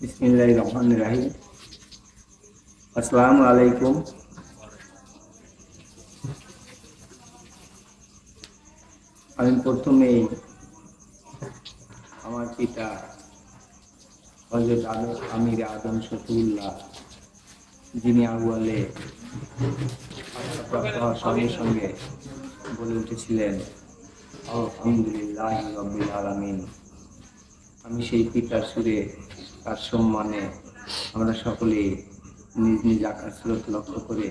बिस्मिल्लाहिर्रहमानिर्रहीम। अस्सलामु आलैकुम। আমি প্রথমেই আমার পিতা হযরত আমির আদম শফিউল্লাহ, যিনি আউয়ালে প্রাপ্ত হওয়ার সঙ্গে সঙ্গে বলে উঠেছিলেন আলহামদুলিল্লাহি রাব্বিল আলামিন, আমি সেই পিতার সুরে তার সম্মানে আমরা সকলেই নিজ নিজ আকাশ সুরত লক্ষ্য করে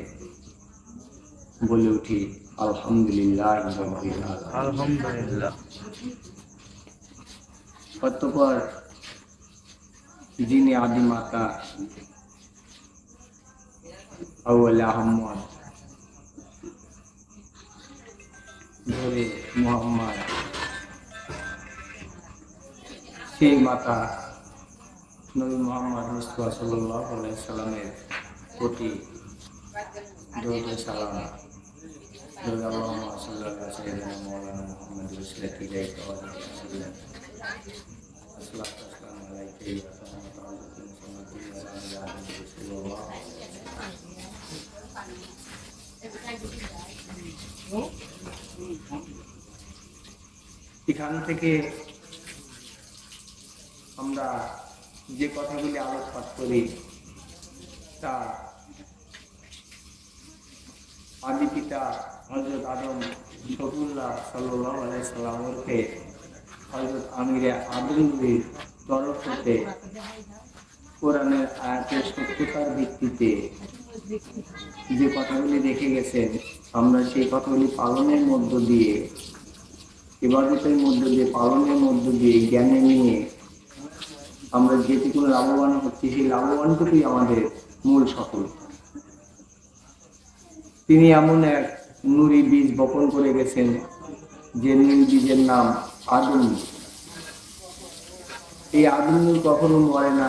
বলে উঠি আলহামদুলিল্লাহ রাব্বিল আলামিন। আলহামদুলিল্লাহ। অতঃপর যিনি আদি মাতা আউয়ালে আহমদ ধরে মুহাম্মদ, সেই মাতা নবী মুহাম্মদ মুস্তাফা সাল্লাল্লাহু আলাইহি সাল্লামের প্রতি দরুদ ও সালাম আল্লাহুম্মা সাল্লি আলা সাইয়্যিদিনা মাওলানা মুহাম্মদ রাসূলিল্লাহি সাল্লাল্লাহু আলাইহি ওয়াসাল্লাম। আসসালাতু ওয়াসসালামু আলাইকা ইয়া রাহমাতুল্লাহি ওয়া বারাকাতুহু। এখান থেকে আমরা যে কথাগুলি আলোচনা করি তা আদি পিতা হযরত আদম শফিউল্লাহ সাল্লাল্লাহু আলাইহি সাল্লামকে হযরত আমিরে আদমের তরফ হতে কোরআনের আয়াতের সত্যতার ভিত্তিতে যে কথাগুলি রেখে গেছেন, আমরা সেই কথাগুলি পালনের মধ্য দিয়ে, ইবাদতের মধ্য দিয়ে, পালনের মধ্য দিয়ে, জ্ঞানে নিয়ে আমরা যেটুকু লাভবান হচ্ছি, সেই লাভবানটুকুই আমাদের মূল সফলতা। তিনি এমন এক নুরি বীজ বপন করে গেছেন যে নুরি বীজের নাম আদম। এই আদম নূর কখনো মরে না,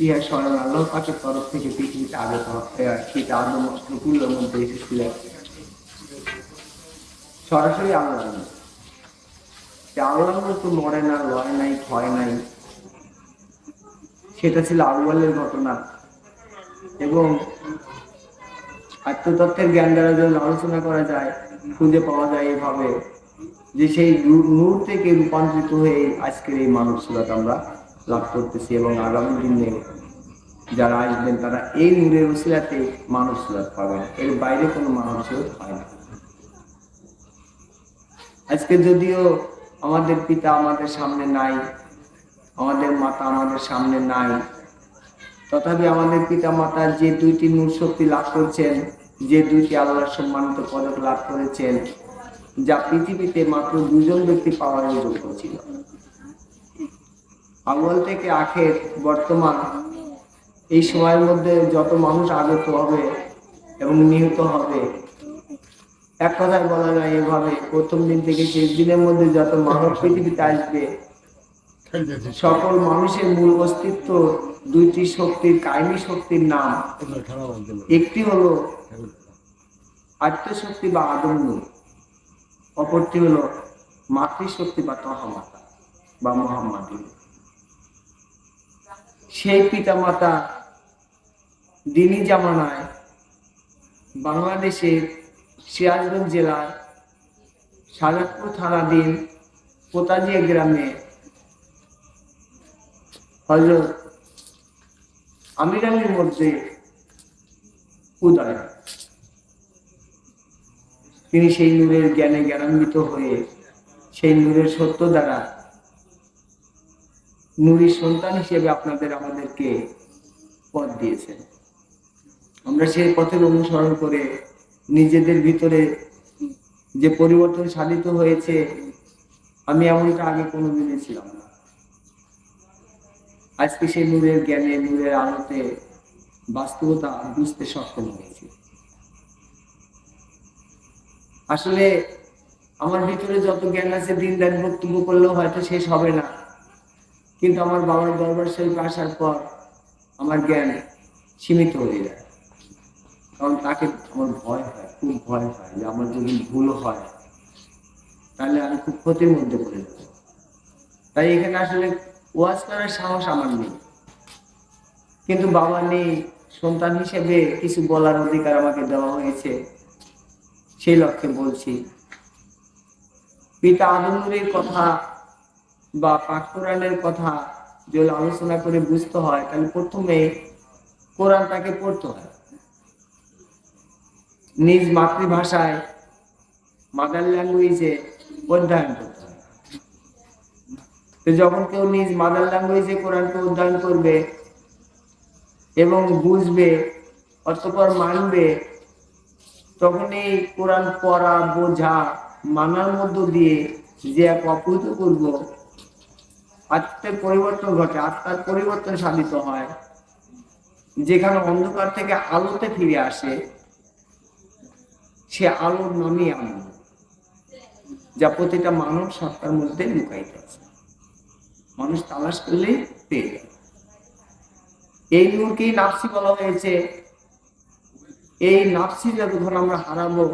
ইহা স্বয়ং আল্লাহ পাকের তরফ থেকে পৃথিবীতে আগত সেটা আদম শফিউল্লাহর মধ্যে এসেছিলেন সরাসরি আল্লাহ। আল্লাহ তো মরে না, লয় নাই, ক্ষয় নাই, সেটা ছিল আউয়ালের ঘটনা। এবং আত্মতত্ত্বের জ্ঞান দ্বারা যখন আলোচনা করা যায়, খুঁজে পাওয়া যায় এভাবে যে সেই নূর থেকে রূপান্তরিত হয়ে আজকের এই মানব সুরত আমরা লাভ করতেছি। এবং আগামী দিনে যারা আসবেন তারা এই নূরের ওসিলাতে মানব সুরত পাবেন, এর বাইরে কোনো মানব সুরত হয় না। আজকে যদিও আমাদের পিতা আমাদের সামনে নাই, আমাদের মাতা আমাদের সামনে নাই, তথাপি আমাদের পিতা মাতার যে দুইটি নূর শক্তি লাভ করছেন, যে দুইটি আল্লাহর সম্মানিত পদক লাভ করেছেন, যা পৃথিবীতে মাত্র দুজন ব্যক্তি পাওয়ার যোগ্য ছিল। আউয়াল থেকে আখের বর্তমান এই সময়ের মধ্যে যত মানুষ আগত হবে এবং নিহত হবে, এক কথায় বলা যায় এভাবে, প্রথম দিন থেকে শেষ দিনের মধ্যে যত মানব পৃথিবীতে আসবে, সকল মানুষের মূল অস্তিত্ব দুইটি শক্তির, কায়েমী শক্তির নাম। একটি হলো আত্মশক্তি বা আদম নূর, অপরটি হলো মাতৃশক্তি বা তহামাতা বা মুহাম্মাদী। সেই পিতা মাতা দিনী জামানায় বাংলাদেশের সিরাজগঞ্জ জেলার সাজাদপুর থানাধীন পোতাজিয়া গ্রামে হযরত আমির আলীর মধ্যে উদয়। তিনি সেই নূরের জ্ঞানে জ্ঞানান্বিত হয়ে সেই নূরের সত্য দ্বারা নূরী সন্তান হিসেবে আমাদেরকে পথ দিয়েছেন। আমরা সেই পথের অনুসরণ করে নিজেদের ভিতরে যে পরিবর্তন সাধিত হয়েছে, আমি এমনটা আগে কোনোদিনই ছিলাম না। আজকে সেই নূরের জ্ঞানে, নূরের আলোতে বাস্তবতা বুঝতে সক্ষম হয়েছি। আসলে আমার ভিতরে যত জ্ঞান আছে, দিন রাত বক্তব্য করলেও হয়তো শেষ হবে না, কিন্তু আমার বাবার দরবার শরীফ আসার পর আমার জ্ঞান সীমিত হয়ে যায়। কারণ তাকে আমার ভয় হয়, খুব ভয় হয় যে আমার যদি ভুল হয় তাহলে আমি খুব ক্ষতির মধ্যে পড়ে যাব। তাই এখানে আসলে ওয়াজ করার সাহস আমার নেই। কিন্তু বাবা নেই, সন্তান হিসেবে কিছু বলার অধিকার আমাকে দেওয়া হয়েছে, সেই লক্ষ্যে বলছি। পিতা আদম নূরের কথা বা পাক কোরআনের কথা যদি আলোচনা করে বুঝতে হয়, তাহলে প্রথমে কোরআনটাকে পড়তে হয়, নিজ মাতৃভাষায়, মাদার ল্যাঙ্গুয়েজে অধ্যয়ন করতে হয়। তো যখন কেউ নিজ মাদার ল্যাঙ্গুয়েজে কোরআনকে অধ্যয়ন করবে এবং বুঝবে, অতঃপর মানবে, তখন এই কোরআন পড়া, বোঝা, মানার মধ্য দিয়ে যে এক অভূতপূর্ব আত্মার পরিবর্তন ঘটে, আত্মার পরিবর্তন সাধিত হয়, যেখানে অন্ধকার থেকে আলোতে ফিরে আসে, সে আলোর নামই আনন্দ, যা প্রতিটা মানব সত্তার মধ্যে লুকায়িত আছে, মানুষ তালাশ করলেই পেয়ে যায়। এই নূরকেই নাফসি বলা হয়েছে। এই নাফসি যখন আমরা হারাবো,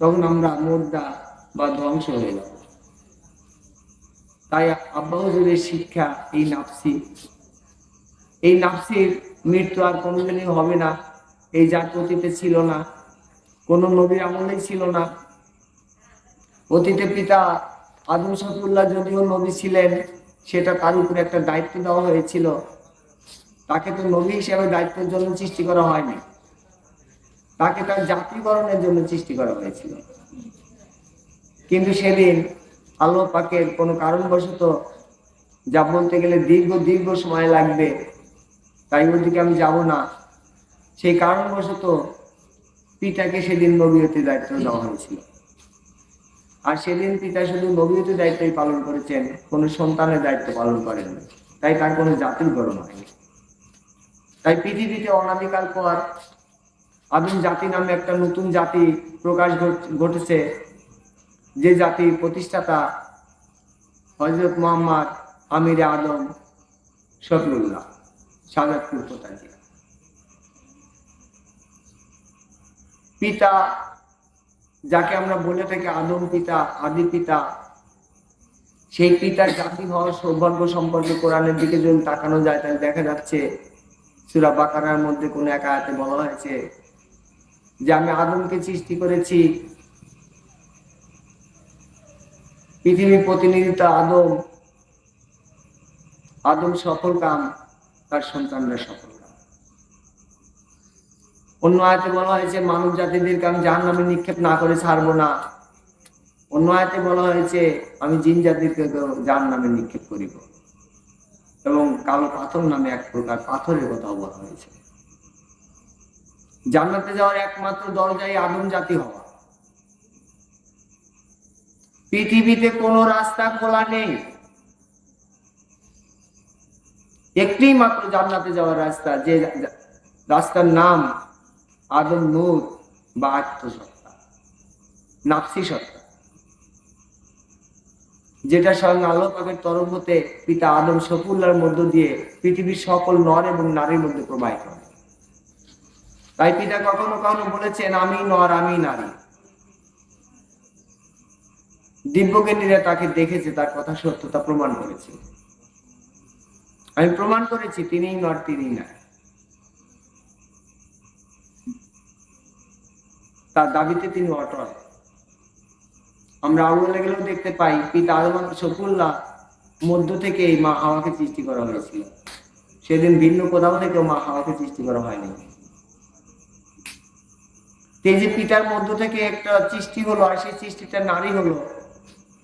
তখন আমরা মুর্দা বা ধ্বংস হয়ে যাব। তাই আব্বা হুজুরের শিক্ষা এই নাফসি, এই নাফসির মৃত্যু আর কোনোদিনই হবে না। এই জাত অতীতে ছিল না, কোন নবীর আমলেই ছিল না। অতীতে পিতা আদম শফিউল্লাহ যদিও নবী ছিলেন, সেটা তার উপরে একটা দায়িত্ব দেওয়া হয়েছিল। তাকে তো নবী হিসেবে দায়িত্বের জন্য সৃষ্টি করা হয়নি, তাকে তার জাতিকরণের জন্য সৃষ্টি করা হয়েছিল। কিন্তু সেদিন আল্লাহ পাকের কোনো কারণবশত, যা বলতে গেলে দীর্ঘ সময় লাগবে, তাই ওদিকে আমি যাব না, সেই কারণবশত পিতাকে সেদিন নবীয়তের দায়িত্ব দেওয়া হয়েছিল। আর সেদিন পিতা শুধু নবীয়তের দায়িত্বই পালন করেছেন, কোনো সন্তানের দায়িত্ব পালন করেননি, তাই তার কোনো জাতিকরণ হয়নি। তাই পৃথিবীতে অনাদিকাল পর আদিম জাতি নামে একটা নতুন জাতি প্রকাশ ঘটেছে, যে জাতির প্রতিষ্ঠাতা হযরত মুহাম্মদ আমির আদম শফিউল্লাহ শাহজাদপুর কোতাজি। পিতা, যাকে আমরা বলে থাকি আদম পিতা, আদি পিতা, সেই পিতার জাতি হওয়ার সৌভাগ্য সম্পর্কে কোরআনের দিকে যদি তাকানো যায়, তাহলে দেখা যাচ্ছে সূরা বাকারার মধ্যে কোন এক আয়াতে বলা হয়েছে যে আমি আদমকে সৃষ্টি করেছি, পৃথিবীর প্রতিনিধিত্ব আদম, আদম সফল কাম, তার সন্তানরা সফল কাম। অন্য আয়াতে বলা হয়েছে মানব জাতিদেরকে আমি জাহান্নামে নিক্ষেপ না করে ছাড়বো না। অন্য আয়াতে বলা হয়েছে আমি জিন জাতিকে জাহান্নামে নিক্ষেপ করিব, এবং কালো পাথর নামে এক প্রকার পাথরের কথা বলা হয়েছে। জান্নাতে যাওয়ার একমাত্র দরজাই আদম জাতি হওয়া। পৃথিবীতে কোনো রাস্তা খোলা নেই, একটি মাত্র জান্নাতে যাওয়ার রাস্তা, যে রাস্তার নাম আদম নূর বা আত্মসত্তা, নাফসি সত্তা, যেটা স্বয়ং আল্লাহ পাকের তরফ হতে পিতা আদম শফিউল্লাহর মধ্য দিয়ে পৃথিবীর সকল নর এবং নারীর মধ্যে প্রবাহিত হয়। তাই পিতা কখনো কখনো বলেছেন আমি নর, আমি নারী। দিব্যজ্ঞানীরা তাকে দেখেছে, তার কথা সত্যতা প্রমাণ করেছে। আমি প্রমাণ করেছি তিনিই নর, তিনিই নারী। তার দাবিতে তিনি অটল। আমরা আউয়ালে গেলেও দেখতে পাই পিতা আদম শফিউল্লাহ মধ্য থেকে মা হাওয়াকে সৃষ্টি করা হয়েছিল। সেদিন ভিন্ন কোথাও থেকে মা হাওয়াকে সৃষ্টি করা হয়নি। এই যে পিতার মধ্য থেকে একটা সৃষ্টি হলো, আর সেই সৃষ্টিটা নারী হলো,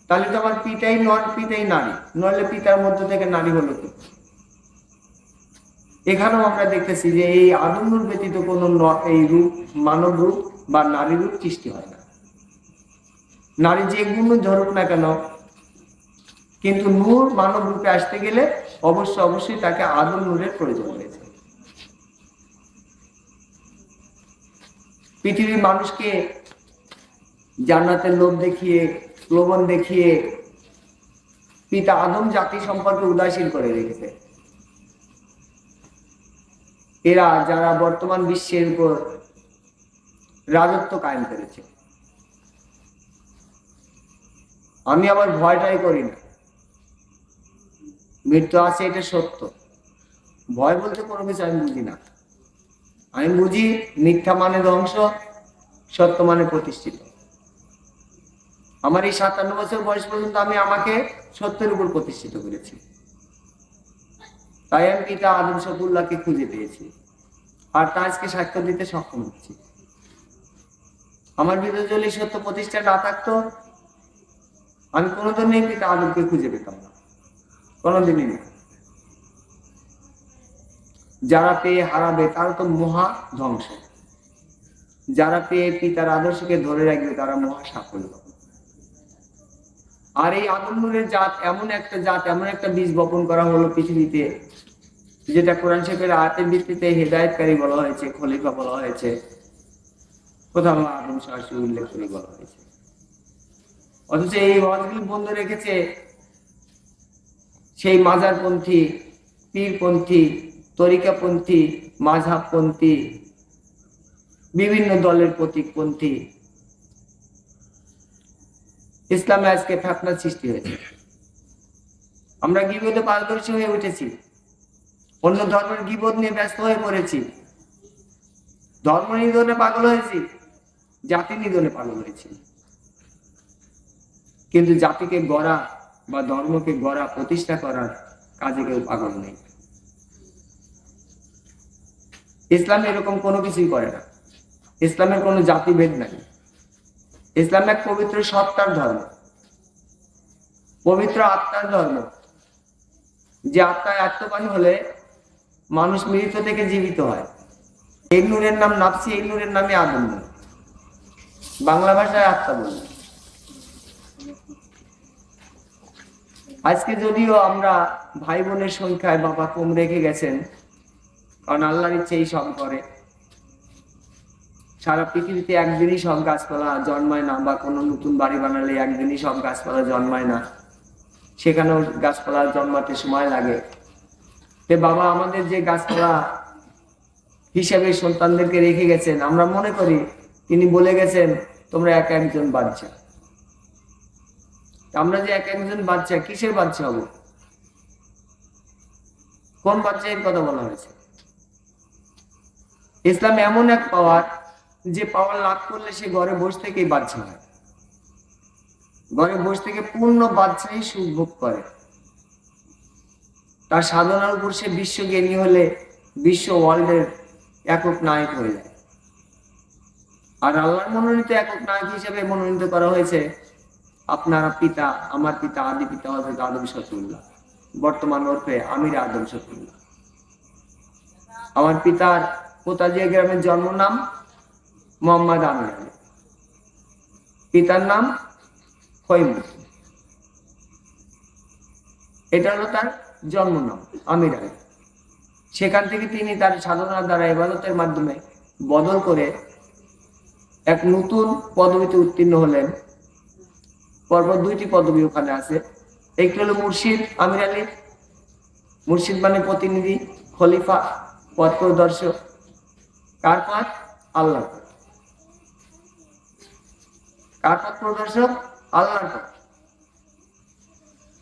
তাহলে তো আমার পিতাই নর, পিতাই নারী, নইলে পিতার মধ্য থেকে নারী হলো কি? এখানেও আমরা দেখতেছি যে এই আদম নূর ব্যতীত কোনো এই রূপ, মানব রূপ বা নারী রূপ সৃষ্টি হয় না। নারী যে গুণ ধরুক না কেন, কিন্তু নূর মানব রূপে আসতে গেলে অবশ্যই তাকে আদম নূরের প্রয়োজন হয়েছে। পৃথিবীর মানুষকে জান্নাতের লোভ দেখিয়ে, প্রলোভন দেখিয়ে পিতা আদম জাতি সম্পর্কে উদাসীন করে রেখেছে। এরা যারা বর্তমান বিশ্বের উপর রাজত্ব কায়েম করেছে। আমি আবার ভয়টাই করি না, মৃত্যু আছে এটা সত্য, ভয় বলতে কোনো কিছু আমি বুঝি না। আমি বুঝি মিথ্যা মানে ধ্বংস, সত্য মানে প্রতিষ্ঠিত। আমার এই 57 বছর বয়স পর্যন্ত আমি আমাকে সত্যের উপর প্রতিষ্ঠিত করেছি। তাই আমি পিতা আদম শফিউল্লাহকে খুঁজে পেয়েছি, আর তা আজকে সাক্ষ্য দিতে সক্ষম হচ্ছি। আমার ভিতরে যদি সত্য প্রতিষ্ঠা না থাকতো, আমি কোনোদিনই পিতা আদমকে খুঁজে পেতাম না, কোনোদিনই না। যারা পেয়ে হারাবে তারা তো মহা ধ্বংস, যারা পেয়ে পিতার আদর্শকে ধরে রাখবে তারা মহা সাফল্য। আর এই আদম নূরের জাত এমন একটা জাত, এমন একটা বীজ বপন করা হলো পৃথিবীতে, যেটা কোরআন শরীফের আয়াতের ভিত্তিতে হেদায়েতকারী বলা হয়েছে, খলিফা বলা হয়েছে, কোথাও আদম সরাসরি উল্লেখ করে বলা হয়েছে। অথচ এই ওয়াজগুলো বন্ধ রেখেছে সেই মাজারপন্থী, পীরপন্থী, তরিকাপন্থী, মাযহাবপন্থী, বিভিন্ন দলের প্রতীকপন্থী। ইসলামে আজকে ফিতনার সৃষ্টি হয়েছে। আমরা গীবতে পারদর্শী হয়ে উঠেছি, অন্য ধর্মের গীবত নিয়ে ব্যস্ত হয়ে পড়েছি, ধর্ম নিধনে পাগল হয়েছি, জাতি নিধনে পাগল হয়েছি। কিন্তু জাতিকে গড়া বা ধর্মকে গড়া, প্রতিষ্ঠা করার কাজে কেউ পাগল নেই। ইসলাম এরকম কোনো কিছুই করে না। ইসলামের কোনো জাতিভেদ নাই। ইসলাম এক পবিত্র সত্তার ধর্ম, পবিত্র আত্মার ধর্ম, যে আত্মায় আত্মবান হলে মানুষ মৃত থেকে জীবিত হয়। এই নূরের নাম নাফসি, এই নূরের নামে আদম নূর, বাংলা ভাষায় আত্মা বলে। আজকে যদিও আমরা ভাই বোনের সংখ্যায় বাবা কম রেখে গেছেন, কারণ আল্লাহর ইচ্ছেই সব করে। সারা পৃথিবীতে একদিনই সব গাছপালা জন্মায় না, বা কোনো নতুন বাড়ি বানালে একদিনই সব গাছপালা জন্মায় না, সেখানেও গাছপালা জন্মাতে সময় লাগে। তে বাবা আমাদের যে গাছপালা হিসাবে সন্তানদেরকে রেখে গেছেন, আমরা মনে করি তিনি বলে গেছেন তোমরা এক একজন বাচ্চা। আমরা যে এক একজন বাচ্চা, কিসের বাচ্চা হব? কোন বাচ্চা এর কথা বলা হয়েছে? ইসলাম এমন এক পাওয়ার, যে পাওয়ার লাভ করলে সে ঘরে বসে থেকেই বাচ্চা হয়, ঘরে বসে থেকে পূর্ণ বাচ্চাই সুখ ভোগ করে। তার সাধনার উপর সে বিশ্ব জ্ঞানী হলে বিশ্ব ওয়ার্ল্ডের একক নায়ক হয়ে যায়। আর আল্লাহর মনোনীত একক নায়ক হিসেবে মনোনীত করা হয়েছে আপনার পিতা, আমার পিতা, আদি পিতা হযরত আদম শফিউল্লাহ, বর্তমান ওরফে আমির আদম শফিউল্লাহ। আমার পিতার পোতাজিয়া গ্রামের জন্ম নাম মোহাম্মদ আমির আলী, পিতার নাম খৈমুদ্দিন। এটা হলো তার জন্ম নাম আমির আলী। সেখান থেকে তিনি তার সাধনার দ্বারা, ইবাদতের মাধ্যমে বদল করে এক নতুন পদবিতে উত্তীর্ণ হলেন। পরপর 2টি পদবী ওখানে আছে। একটি হলো মুর্শিদ আমির আলী, মুর্শিদ মানে প্রতিনিধি, খলিফা, পথ প্রদর্শক। কার পথ? আল্লাহর পথ। কার পথ প্রদর্শক? আল্লাহর পথ।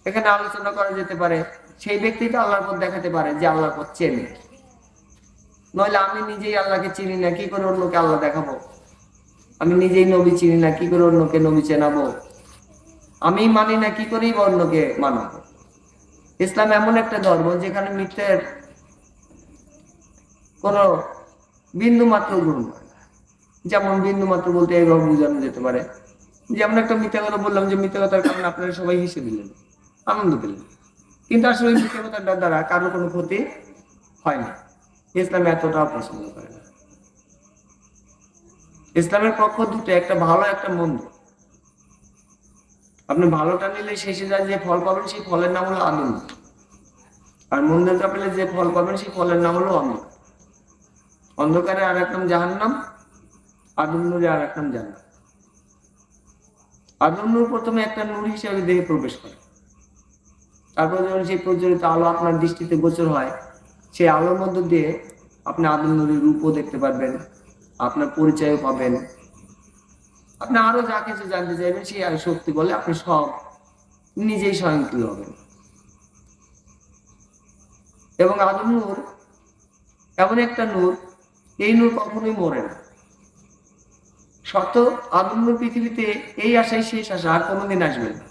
এখানে আলোচনা করা যেতে পারে সেই ব্যক্তিটা আল্লাহর পথ দেখাতে পারে যে আল্লাহর পথ চেনে। নইলে আমি নিজেই আল্লাহকে চিনি না, কি করে অন্যকে আল্লাহ দেখাবো? আমি নিজেই নবী চিনি না, কি করে অন্যকে নবী চেনাবো? আমি মানি না, কি করেই বা অন্যকে মানাবো? ইসলাম এমন একটা ধর্ম যেখানে মিথ্যের কোনো বিন্দু মাত্র গ্রহণ করে না। যেমন বিন্দু মাত্র বলতে এইভাবে বোঝানো যেতে পারে, যেমন একটা মিথ্যা কথা বললাম, যে মিথ্যা কথার কারণে আপনারা সবাই হেসে দিলেন, আনন্দ পেলেন, কিন্তু আসলে মিথ্যা কথার দ্বারা কারো কোনো ক্ষতি হয় না। ইসলাম এতটাও পছন্দ করে না। ইসলামের পক্ষ দুটো, একটা ভালো একটা মন্দ। আপনি ভালোটা নিলে শেষে যায় যে ফল পাবেন, সেই ফলের নাম হলো আনন্দ। আর মন্দটা পেলে যে ফল পাবেন, সেই ফলের নাম হলো অন্ধকার। অন্ধকারে আর এক নাম জাহান্নাম, আদম নূরে আর এক নাম জান্নাত। আদম নূর প্রথমে একটা নূর হিসেবে দেহে প্রবেশ করে, তারপর যখন সেই প্রজ্বলিত আলো আপনার দৃষ্টিতে গোচর হয়, সেই আলোর মধ্য দিয়ে আপনি আদম নূরের রূপও দেখতে পারবেন, আপনার পরিচয়ও পাবেন, আপনি আরো যা কিছু জানতে চাইবেন সেই শক্তি বলে আপনি সব নিজেই স্বয়ংক্রিয় হবেন। এবং আদম নূর এমন একটা নূর, এই নূর কখনোই মরে না। শর্ত আদম নূর পৃথিবীতে এই আশাই শেষ আশা, আর কোনোদিন আসবে না,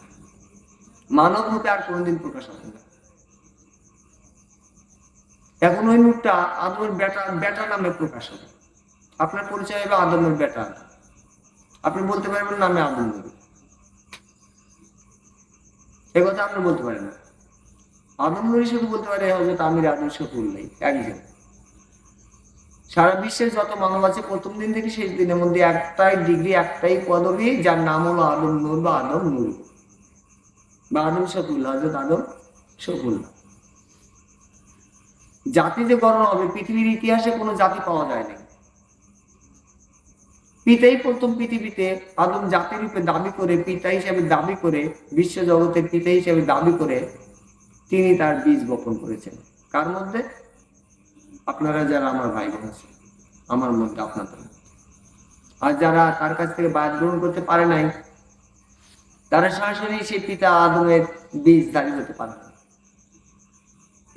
মানব রূপে আর কোনোদিন প্রকাশ হবে না। এখন ওই নূরটা আদমের বেটা নামে প্রকাশ হবে। আপনার পরিচয় হবে আদমের বেটা, আপনি বলতে পারবেন না আমি আদম নূর, এ কথা আপনি বলতে পারেন না। আদম নূর শুধু বলতে পারে হযরত আমির আদম শফিউল্লাহ একজন। সারা বিশ্বের যত মানব আছে প্রথম দিন থেকে শেষ দিনের মধ্যে একটাই ডিগ্রি, একটাই পদবী, যার নাম হলো আদম নূর বা আদম নূর বা আদম শফিউল্লাহ, হযরত আদম শফিউল্লাহ। জাতি যে গণনা হবে, পৃথিবীর ইতিহাসে কোনো জাতি পাওয়া যায় না। পিতাই প্রথম পৃথিবীতে আদম জাতি রূপে দাবি করে, পিতা হিসেবে দাবি করে, বিশ্ব জগতের পিতা হিসেবে দাবি করে তিনি তার বীজ বপন করেছেন। কার মধ্যে? আপনারা যারা আমার ভাই বোন আছে, আমার মধ্যে, আপনাদের। আর যারা তার কাছ থেকে বায়াত গ্রহণ করতে পারে নাই, তারা সরাসরি সেই পিতা আদমের বীজ দাবি করতে পারে না।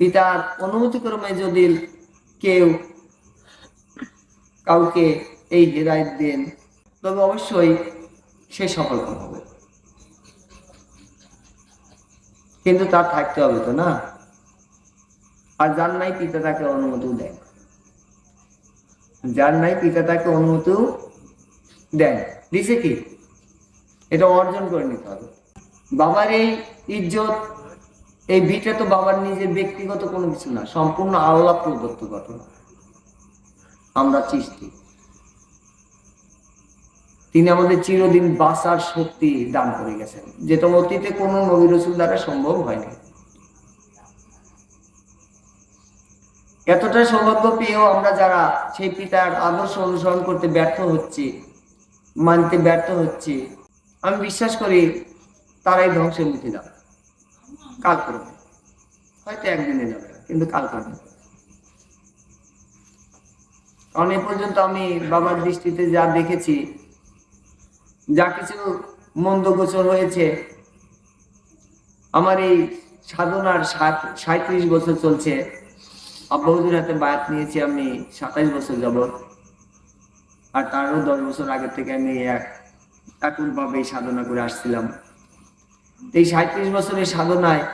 পিতার অনুমতি ক্রমে যদি কেউ কাউকে এই হেদায়েত দেন, তবে অবশ্যই সে সফল হবে, কিন্তু তার থাকতে হবে তো না। আর যার নাই পিতা তাকে অনুমতিও দেন, যার নাই পিতা তাকে অনুমতিও দেন, দিছে কি এটা অর্জন করে নিতে হবে। বাবার এই ইজ্জত, এই ভিটা তো বাবার নিজের ব্যক্তিগত কোনো কিছু না, সম্পূর্ণ আল্লাহ প্রদত্ত ঘটনা। আমরা সৃষ্টি, তিনি আমাদের চিরদিন বাঁচার শক্তি দান করে গেছেন, যেটা অতীতে কোনো নবী রাসূল দ্বারা সম্ভব হয়নি। এতটা সৌভাগ্য পেয়েও আমরা যারা সেই পিতার আদর্শ অনুসরণ করতে ব্যর্থ হচ্ছি, মানতে ব্যর্থ হচ্ছি, আমি বিশ্বাস করি তারাই ধ্বংসের মুখে যাবে কালক্রমে। হয়তো একদিনে যাবে, কিন্তু কালক্রমে। কারণ এ পর্যন্ত আমি বাবার দৃষ্টিতে যা দেখেছি, যা কিছু মন্দ গোচর হয়েছে, আমার এই সাধনার 37 বছর চলছে। আব্বা হুজুর হাতে বায়াত নিয়েছি আমি 27 বছর যাবত, আর তারও 10 বছর আগে থেকে আমি একভাবে সাধনা করে আসছিলাম। এই 37 বছরের সাধনায়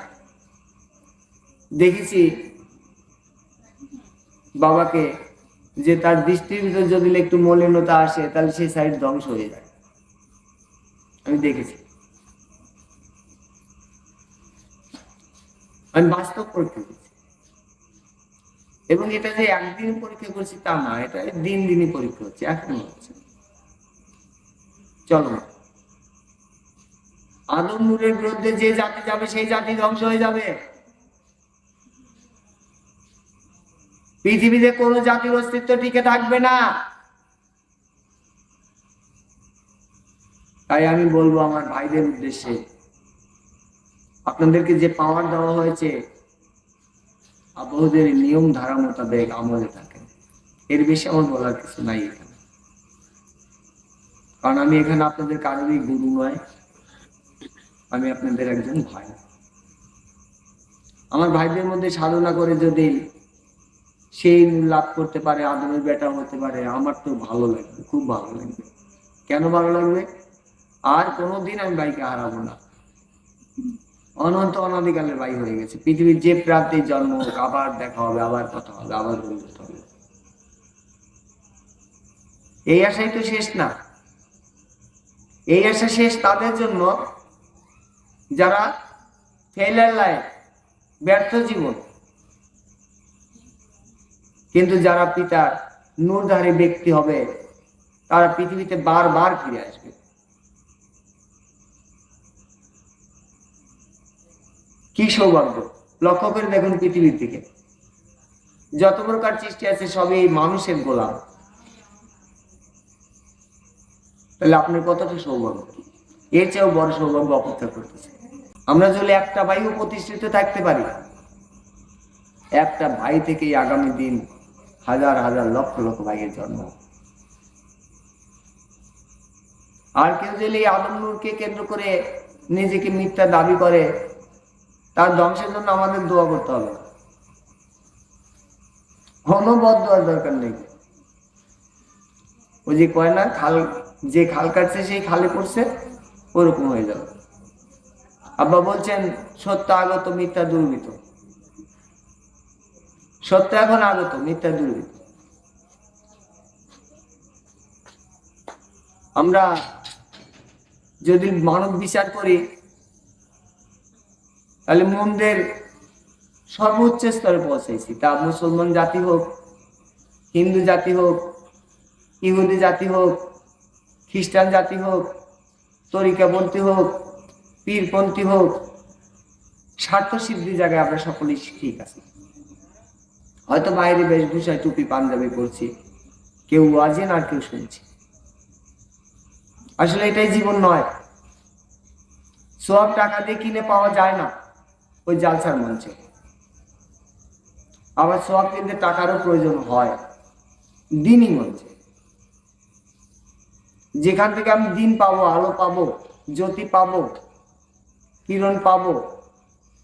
দেখেছি বাবাকে, যে তার দৃষ্টির ভিতর যদি একটু মলিনতা আসে তাহলে সেই সাইড ধ্বংস হয়ে যায়। আমি দেখেছি, আমি বাস্তব পরীক্ষা করছি। এবং এটা যে একদিন পরীক্ষা করছি তা না, এটা দিন দিনই পরীক্ষা হচ্ছে, এখনো হচ্ছে। চলো, আদম নূরের বিরুদ্ধে যে জাতি যাবে সেই জাতি ধ্বংস হয়ে যাবে। পৃথিবীতে কোন জাতির অস্তিত্ব টিকে থাকবে না। তাই আমি বলবো আমার ভাইদের উদ্দেশ্যে, আপনাদেরকে যে পাওয়ার দেওয়া হয়েছে, আপনাদের নিয়ম ধারা মোতাবেক আমলে থাকেন। এর বেশি আমার বলার কিছু নাই এখানে। কারণ আমি এখানে আপনাদের কারোরই গুরু নয়, আমি আপনাদের একজন ভাই। আমার ভাইদের মধ্যে সাধনা করে যদি সেই লাভ করতে পারে, আদমের বেটা হতে পারে, আমার তো ভালো লাগবে, খুব ভালো লাগবে। কেন ভালো লাগবে? আর কোনোদিন আমি ভাইকে হারাবো না। অনন্ত অনাদিকালের ভাই হয়ে গেছে। পৃথিবীর যে প্রান্তে জন্ম হোক, আবার দেখা হবে, আবার কথা হবে, আবার বন্ধুত্ব হবে। এই আশাই তো শেষ না। এই আশা শেষ তাদের জন্য যারা ফেইলার লাইফ, ব্যর্থ জীবন, কিন্তু যারা পিতার নূরধারী ব্যক্তি হবে, তারা পৃথিবীতে বারবার ফিরে আসবে। কি সৌভাগ্য! লক্ষ্য করে দেখুন পৃথিবীর দিকে যত প্রকার সৃষ্টি আছে সবই মানুষের গোলাম। তাহলে আপনার কতটা সৌভাগ্য! এর চেয়েও বড় সৌভাগ্য অপেক্ষা করতেছে। আমরা যদি একটা ভাইও প্রতিষ্ঠিত থাকতে পারি, একটা ভাই থেকেই আগামী দিন হাজার হাজার লক্ষ লক্ষ ভাইয়ের জন্ম। আর কেউ যদি আদম নূরকে কেন্দ্র করে নিজেকে মিথ্যা দাবি করে, তার ধ্বংসের জন্য আমাদের দোয়া করতে হবে। কোনো বদদোয়ার দরকার নেই। ওই যে কয় না, খাল, যে খাল কাটছে সেই খালে পড়ছে, ওরকম হয়ে যাবে। আব্বা বলছেন সত্য আগত মিথ্যা দুর্বৃত, সত্য এখন আগত, মিথ্যা দুর্বৃত। আমরা যদি মানব বিচার করি তাহলে মনদের সর্বোচ্চ স্তরে পৌঁছাইছি, তা মুসলমান জাতি হোক, হিন্দু জাতি হোক, ইহুদি জাতি হোক, খ্রিস্টান জাতি হোক, তরিকাপন্থী হোক, পীরপন্থী হোক, স্বার্থ সিদ্ধি জায়গায় আমরা সকলেই ঠিক আছি। হয়তো বাইরে বেশভূষায় টুপি পাঞ্জাবি পরছি, কেউ ওয়াজেন আর কেউ শুনছি। আসলে এটাই জীবন নয়। সব টাকা দিয়ে কিনে পাওয়া যায় না ওই জালসার মঞ্চে। আবার সব কিনতে টাকারও প্রয়োজন হয় দিনই মঞ্চে, যেখান থেকে আমি দিন পাবো, আলো পাবো, জ্যোতি পাবো, কিরণ পাবো,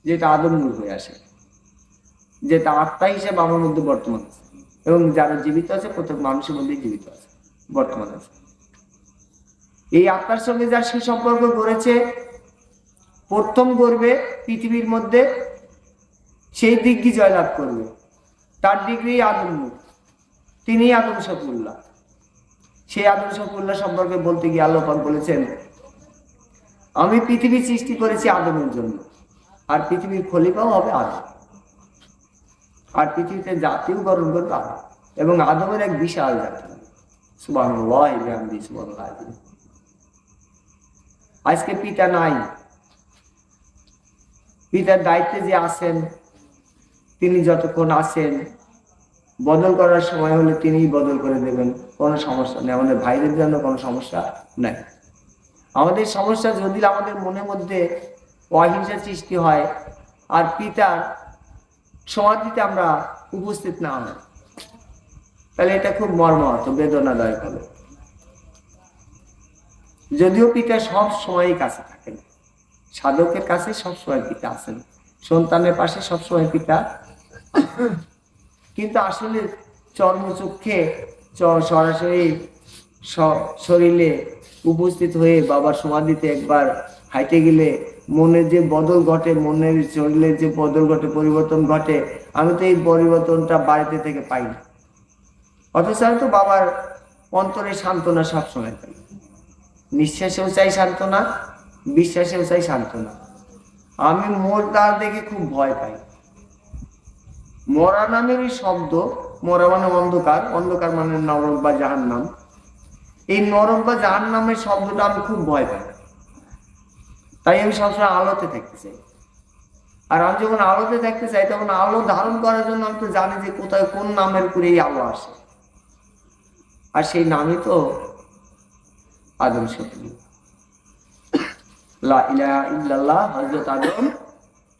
যেটা আদম নূর হয়ে আসে, যেটা আত্মা হিসেবে আমার মধ্যে বর্তমান আছে, এবং যারা জীবিত আছে প্রত্যেক মানুষের মধ্যে জীবিত আছে, বর্তমান আছে। এই আত্মার সঙ্গে যার সুসম্পর্ক গড়েছে, প্রথম গড়বে পৃথিবীর মধ্যে, সেই ডিগ্রি জয়লাভ করবে। তার ডিগ্রি আদম নূর, তিনি আদম শফিউল্লাহ। সেই আদম শফিউল্লাহ সম্পর্কে বলতে গিয়ে আল্লাহ পাক বলেছেন, আমি পৃথিবী সৃষ্টি করেছি আদমের জন্য, আর পৃথিবীর খলিফাও হবে আদম, আর পৃথিবীতে জাতিও গঠন করবে আদম, এবং আদমের এক বিশাল জাতি। সুবহানাল্লাহ, সুবহানাল্লাহ। আজকে পিতা নাই, পিতার দায়িত্বে যে আছেন, তিনি যতক্ষণ আছেন, বদল করার সময় হলে তিনিই বদল করে দেবেন, কোনো সমস্যা নেই। আমাদের ভাইদের জন্য কোনো সমস্যা নাই। আমাদের সমস্যা যদি আমাদের মনের মধ্যে অহিংসা সৃষ্টি হয় আর পিতার সমাধিতে আমরা উপস্থিত না হই, তাহলে এটা খুব মর্মাহত, বেদনাদায়ক হবে। যদিও পিতা সব সময়ই কাছে থাকেন, সাধকের কাছে সবসময় পিতা আছেন, সন্তানের পাশে সবসময় পিতা, কিন্তু আসলে চর্মচক্ষে সরাসরি শরীরে উপস্থিত হয়ে বাবার সমাধিতে একবার হাইটে গেলে মনের যে বদল ঘটে, মনের শরীরের যে বদল ঘটে, পরিবর্তন ঘটে, আমি তো এই পরিবর্তনটা বাড়িতে থেকে পাই না। অথচ আমি তো বাবার অন্তরে সান্ত্বনা সবসময় পাই। নিঃশ্বাসেও চাই সান্ত্বনা, বিশ্বাসেও চাই সান্ত্বনা। আমি মোরদার দেখে খুব ভয় পাই। মরা নামের এই শব্দ, মরা মানে অন্ধকার, অন্ধকার মানে নরক বা জাহান্নাম। এই নরক বা জাহান্নামের শব্দটা আমি খুব ভয় পাই, তাই আমি সবসময় আলোতে থাকতে চাই। আর আমি যখন আলোতে থাকতে চাই, তখন আলো ধারণ করার জন্য আমি তো জানি যে কোথায় কোন নামের উপরে এই আলো আসে, আর সেই নামই তো আদম শফিউল্লাহ, লা ইলাহা ইল্লাল্লাহ, হযরত আদম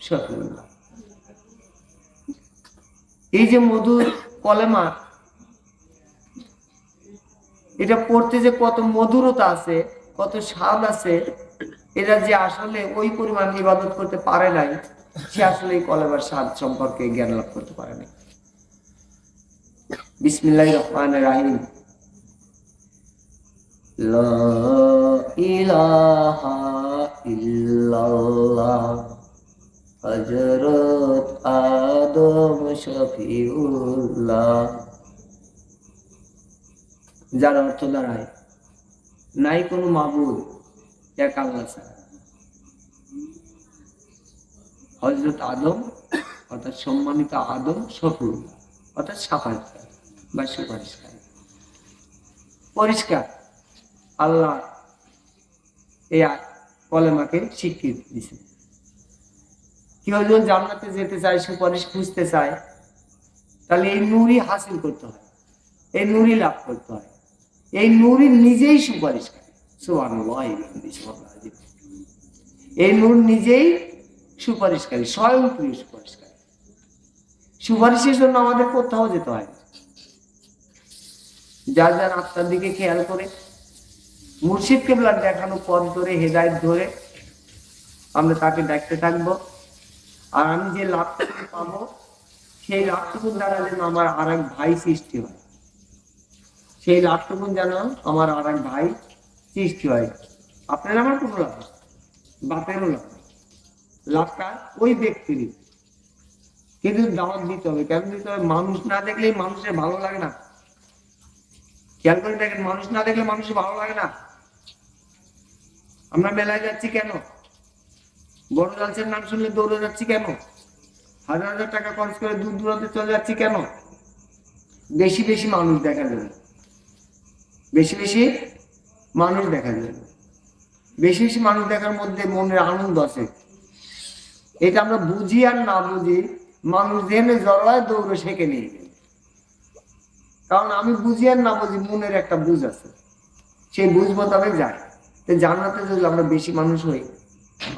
শফিউল্লাহ। এই যে মধুর কলেমা, এটা পড়তে যে কত মধুরতা আছে, কত স্বাদ আছে, এরা যে আসলে ওই পরিমাণ ইবাদত করতে পারে নাই, সে আসলে এই কলেমার স্বাদ সম্পর্কে জ্ঞান লাভ করতে পারে নাই। বিসমিল্লাহির রহমানির রহিম। লা ইলাহা ইল্লাল্লাহ হযরত আদম শফিউল্লাহ, যার অর্থ দাঁড়ায় নাই কোনো মাবুদ এক আল্লাহ ছাড়া। হযরত আদম অর্থাৎ সম্মানিত আদম শফিউল্লাহ, অর্থাৎ সাফায়াতকারী বা সুপারিশকারী, পরিষ্কার। আল্লাহ এই কলেমাকে স্বীকৃতি দিয়েছে। কেউ যদি জান্নাতে যেতে চায়, সুপারিশ খুঁজতে চায়, তাহলে এই নূরই হাসিল করতে হয়, এই নূরই লাভ করতে হয়। এই নূরই নিজেই সুপারিশকারী। সুবহানাল্লাহ, এই নূর নিজেই সুপারিশকারী, স্বয়ংক্রিয় সুপারিশকারী। সুপারিশের জন্য আমাদের কোথাও যেতে হয় না। যার যার আত্মার দিকে খেয়াল করে, মুর্শিদ কেবলার দেখানো পথ ধরে, হেদায়েত ধরে আমরা তাকে দেখতে থাকবো। আর আমি যে লাভটা পাবো সেই লাভটুকুন দ্বারা যেন আমার আর এক ভাই সৃষ্টি হয়, সেই লাভটুকুন যেন আমার আর এক ভাই সৃষ্টি হয়। আপনার আমার কোনো লাভ, বাপেরও লাভ, লাভটা ওই ব্যক্তিরই। কিন্তু দাওয়াত দিতে হবে। কেন দিতে হবে? মানুষ না দেখলেই মানুষের ভালো লাগে না। খেয়াল করে দেখেন, মানুষ না দেখলে মানুষের ভালো লাগে না। আমরা মেলায় যাচ্ছি কেন? বড় জালসের নাম শুনলে দৌড়ে যাচ্ছি কেন? হাজার হাজার টাকা খরচ করে দূর দূরান্তে চলে যাচ্ছি কেন? বেশি বেশি মানুষ দেখা যাবে, বেশি বেশি মানুষ দেখা যাবে। বেশি বেশি মানুষ দেখার মধ্যে মনের আনন্দ আছে। এটা আমরা বুঝি আর না বুঝি, মানুষ জেনে জড়ায় দৌড়ে শেখে নিয়ে গেল। কারণ আমি বুঝি আর না বুঝি, মনের একটা বুঝ আছে, সেই বুঝ মোতাবেক যায়। তো জান্নাতে যদি আমরা বেশি মানুষ হই,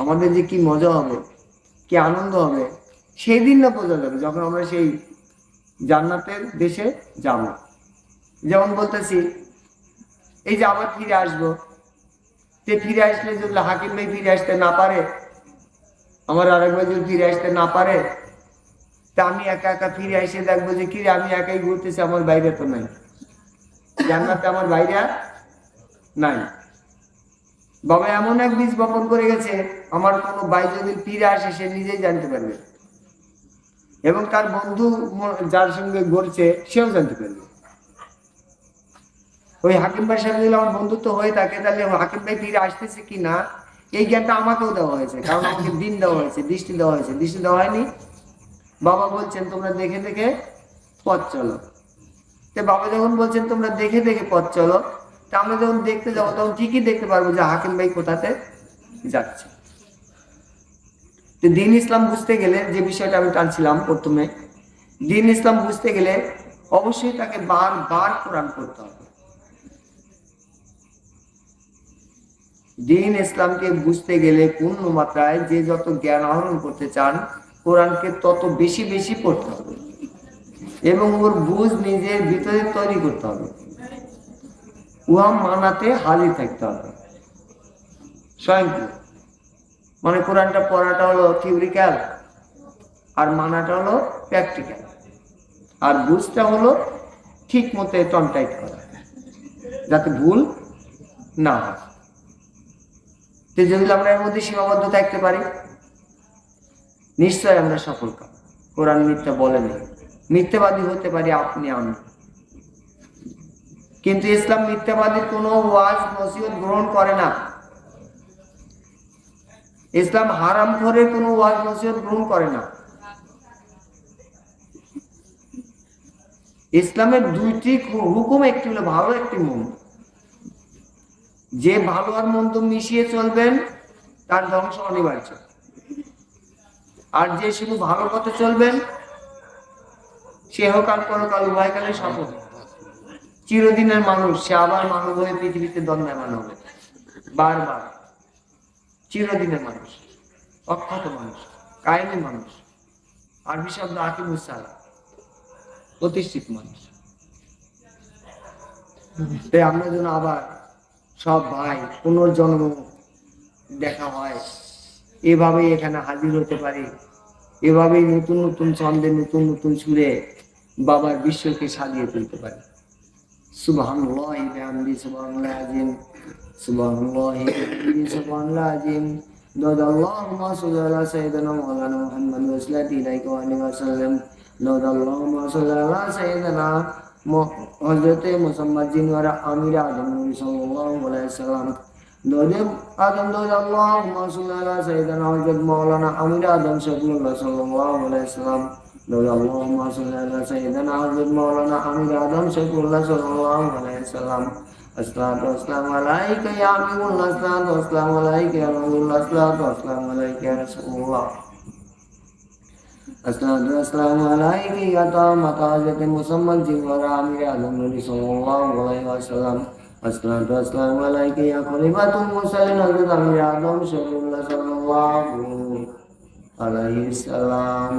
আমাদের যে কি মজা হবে, কি আনন্দ হবে, সেই দিন না বোঝা যাবে যখন আমরা সেই জান্নাতের দেশে যাব। যেমন বলতেছি, এই যে আবার ফিরে আসবো, তে ফিরে আসলে যদি হাকিম ভাই ফিরে আসতে না পারে, আমার আরেক ভাই যদি ফিরে আসতে না পারে, তা আমি একা একা ফিরে এসে দেখবো যে কি আমি একাই ঘুরতেছি, আমার বাইরে তো নাই, জান্নাতে আমার বাইরে নাই। বাবা এমন এক বীজ বপন করে গেছে, আমার কোনো ভাই যদি ফিরে আসে সে নিজেই জানতে পারবে, এবং তার বন্ধু যার সঙ্গে ঘুরছে সেও জানতে পারবে। ওই হাকিম ভাইয়ের সাথে যদি আমার বন্ধুত্ব হয়ে থাকে, তাহলে হাকিম ভাই ফিরে আসতেছে কি না এই জ্ঞানটা আমাকেও দেওয়া হয়েছে। কারণ আমাকে দিন দেওয়া হয়েছে, দৃষ্টি দেওয়া হয়েছে। দৃষ্টি দেওয়া হয়নি? বাবা বলছেন তোমরা দেখে দেখে পথ চলো। তো বাবা যখন বলছেন তোমরা দেখে দেখে পথ চলো, তা আমরা যখন দেখতে যাবো তখন ঠিকই দেখতে পারবো যে হাকিম ভাই কোথাতে যাচ্ছে। তো দ্বীন ইসলাম বুঝতে গেলে, যে বিষয়টা আমি টানছিলাম প্রথমে, দ্বীন ইসলাম বুঝতে গেলে অবশ্যই তাকে বারবার কোরআন পড়তে হবে। দ্বীন ইসলামকে বুঝতে গেলে পূর্ণ মাত্রায় যে যত জ্ঞান আহরণ করতে চান, কোরআনকে তত বেশি বেশি পড়তে হবে এবং ওর বুঝ নিজের ভিতরে তৈরি করতে হবে। উহা মানাতে হাজির থাকতে হবে স্বয়ংক্রিয়। মানে কোরআনটা পড়াটা হলো থিওরিক্যাল, আর মানাটা হলো প্র্যাকটিক্যাল, আর বুঝটা হলো ঠিক মতো টনটাইট করা, যাতে ভুল না হয়। তো যদি আমরা এর মধ্যে সীমাবদ্ধ থাকতে পারি, নিশ্চয় আমরা সফল কাম। কোরআন মিথ্যা বলেনি, মিথ্যাবাদী হতে পারি আপনি আমি, কিন্তু ইসলাম মিথ্যাবাদীর কোনো ওয়াজ নসিহত গ্রহণ করে না। ইসলাম হারামখোরের কোনো ওয়াজ নসিহত গ্রহণ করে না। ইসলামের দুইটি হুকুম, একটি হলো ভালো, একটি মন্দ। যে ভালো আর মন্দ মিশিয়ে চলবেন তার ধ্বংস অনিবার্য, আর যে শুধু ভালো পথে চলবেন সে হোক আর পরকাল উভয়কালে সফল, চিরদিনের মানুষ, সে আবার মানব হয়ে পৃথিবীতে দণ্ডায়মান হবে বারবার। চিরদিনের মানুষ, অক্ষত মানুষ, কায়েমি মানুষ, আরবি শব্দ আকিমুস সালাহ, প্রতিষ্ঠিত মানুষ। তাই আমরা যেন আবার সব ভাই পুনর্জন্ম দেখা হয়, এভাবেই এখানে হাজির হতে পারি, এভাবেই নতুন নতুন ছন্দে নতুন নতুন সুরে বাবার বিশ্বকে সাজিয়ে তুলতে পারি। সুবহানাল্লাহি ওয়া বিহামদিহি, সুবহানাল্লাহিল আযীম, সুবহানাল্লাহি ওয়া বিহামদিহি, সুবহানাল্লাহিল আযীম। আল্লাহুম্মা সাল্লি আলা সাইয়্যিদিনা মাওলানা মুহাম্মাদ ওয়া সাল্লাল্লাহু আলাইহি ওয়া সাল্লাম। আল্লাহুম্মা সাল্লি আলা সাইয়্যিদিনা হযরতে মুহাম্মদ জিনওয়ারা আমির আদম নবী সাল্লাল্লাহু আলাইহি ওয়াসাল্লাম। আল্লাহুম্মা সাল্লি আলা সাইয়্যিদিনা হযরত মাওলানা আমির আদম সাল্লাল্লাহু আলাইহি ওয়াসাল্লাম। আল্লাহুম্মা সাল্লি আলা সাইয়্যিদিনা হযরত মাওলানা আমির আদম সাল্লাল্লাহু আলাইহি ওয়াসাল্লাম। আসসালাতু ওয়াসসালামু আলাইকা ইয়া হাবিবাল্লাহ, আসসালাতু ওয়াসসালামু আলাইকা ইয়া রাসূলুল্লাহ, আসসালাতু ওয়াসসালামু আলাইকা ইয়া রাসূলুল্লাহ, আসসালাতু ওয়াসসালামু আলাইকা ইয়া তামাত হযরত মুহাম্মদ জিনওয়ারা আমির আদম নবী সাল্লাল্লাহু আলাইহি ওয়াসাল্লাম। আসসালাতু ওয়াসসালামু আলাইকা ইয়া খলিফাতুল মুরসালিন হযরত আমির আদম সাল্লাল্লাহু আলাইহি ওয়াসাল্লাম।